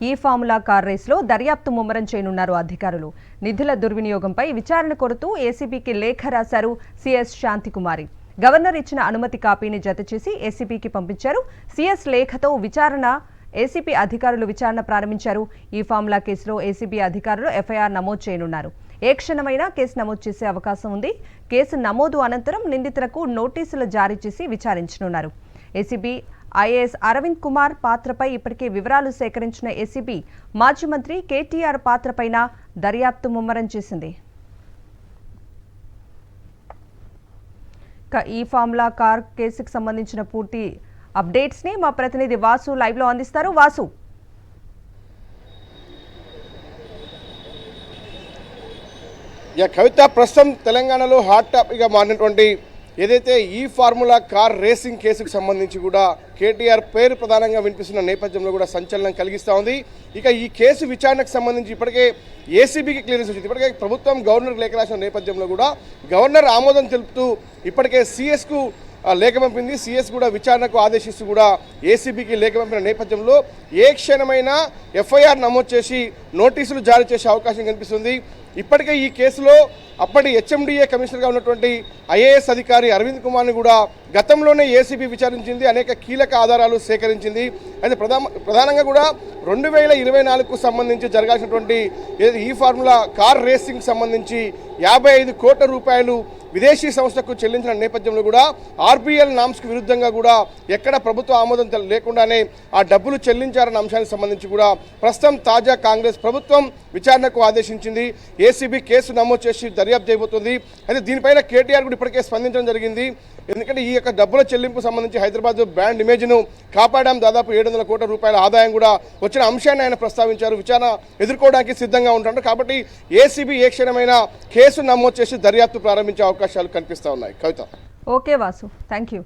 ఈ formula car రేసులో దర్యాప్తు ముమ్మరం చేయనున్నారు అధికారులు. నిధుల దుర్వినియోగంపై విచారణ కోరుతూ ఏసీబీకి లేఖ రాశారు సీఎస్ శాంతికుమారి. గవర్నర్ ఇచ్చిన అనుమతి కాపీని జతచేసి ఏసీబీకి పంపించారు. సీఎస్ లేఖతో ఏసీబీ అధికారులు విచారణ ప్రారంభించారు. ఈ ఫార్ములా కేసులో ఏసీబీ అధికారులు ఎఫ్ఐఆర్ నమోదు చేయనున్నారు. ఏ క్షణమైనా కేసు నమోదు చేసే అవకాశం ఉంది. కేసు నమోదు అనంతరం నిందితులకు నోటీసులు జారీ చేసి విచారించనున్నారు. ఏసీబీ ఐఏఎస్ అరవింద్ కుమార్ పాత్రపై ఇప్పటికే వివరాలు సేకరించిన ఏసీబీ మాజీ మంత్రి కేటీఆర్ పాత్రపైన దర్యాప్తు ముమ్మరం చేసింది. ఈ ఫార్ములా కార్ కేసుకు సంబంధించిన పూర్తి అప్డేట్స్ ని మా ప్రతినిధి వాసు లైవ్ లో అందిస్తారు. వాసు, కవిత, ప్రస్తుతం తెలంగాణలో హాట్ టాపిక్గా మారినటువంటి ఏదైతే ఈ ఫార్ములా కార్ రేసింగ్ కేసుకు సంబంధించి కూడా కేటీఆర్ పేరు ప్రధానంగా వినిపిస్తున్న నేపథ్యంలో కూడా సంచలనం కలిగిస్తూ ఉంది. ఇక ఈ కేసు విచారణకు సంబంధించి ఇప్పటికే ఏసీబీకి క్లియరెన్స్ వచ్చింది. ఇప్పటికే ప్రభుత్వం గవర్నర్ లేఖ రాసిన నేపథ్యంలో కూడా గవర్నర్ ఆమోదం తెలుపుతూ ఇప్పటికే సీఎస్కు లేఖ పంపింది. సీఎస్ కూడా విచారణకు ఆదేశిస్తూ కూడా ఏసీబీకి లేఖ పంపిన నేపథ్యంలో ఏ క్షణమైనా ఎఫ్ఐఆర్ నమోదు చేసి నోటీసులు జారీ చేసే అవకాశం కనిపిస్తుంది. ఇప్పటికే ఈ కేసులో అప్పటి హెచ్ఎండిఏ కమిషనర్గా ఉన్నటువంటి ఐఏఎస్ అధికారి అరవింద్ కుమార్ని కూడా గతంలోనే ఏసీబీ విచారించింది, అనేక కీలక ఆధారాలు సేకరించింది. అయితే ప్రధానంగా కూడా 2024కు సంబంధించి జరగాల్సినటువంటి ఈ ఫార్ములా కార్ రేసింగ్ సంబంధించి 55 కోట్ల రూపాయలు విదేశీ సంస్థకు చెల్లించిన నేపథ్యంలో కూడా ఆర్బీఎల్ నామ్స్కు విరుద్ధంగా కూడా ఎక్కడ ప్రభుత్వ ఆమోదం లేకుండానే ఆ డబ్బులు చెల్లించారన్న అంశానికి సంబంధించి కూడా ప్రస్తుతం తాజా కాంగ్రెస్ ప్రభుత్వం విచారణకు ఆదేశించింది. ఏసీబీ కేసు నమోదు చేసి దర్యాప్తు చేయబోతుంది. అయితే దీనిపైన కేటీఆర్ కూడా ఇప్పటికే స్పందించడం జరిగింది. ఎందుకంటే ఈ యొక్క డబ్బుల చెల్లింపు సంబంధించి హైదరాబాద్ బ్రాండ్ ఇమేజ్ను కాపాడడం, దాదాపు 700 కోట్ల రూపాయల ఆదాయం కూడా వచ్చిన అంశాన్ని ఆయన ప్రస్తావించారు. విచారణ ఎదుర్కోవడానికి సిద్ధంగా ఉంటారు. కాబట్టి ఏసీబీ ఏ క్షణమైనా కేసు నమోదు చేసి దర్యాప్తు ప్రారంభించే అవకాశాలు కనిపిస్తూ ఉన్నాయి. Kavitha. Okay Vasu, thank you.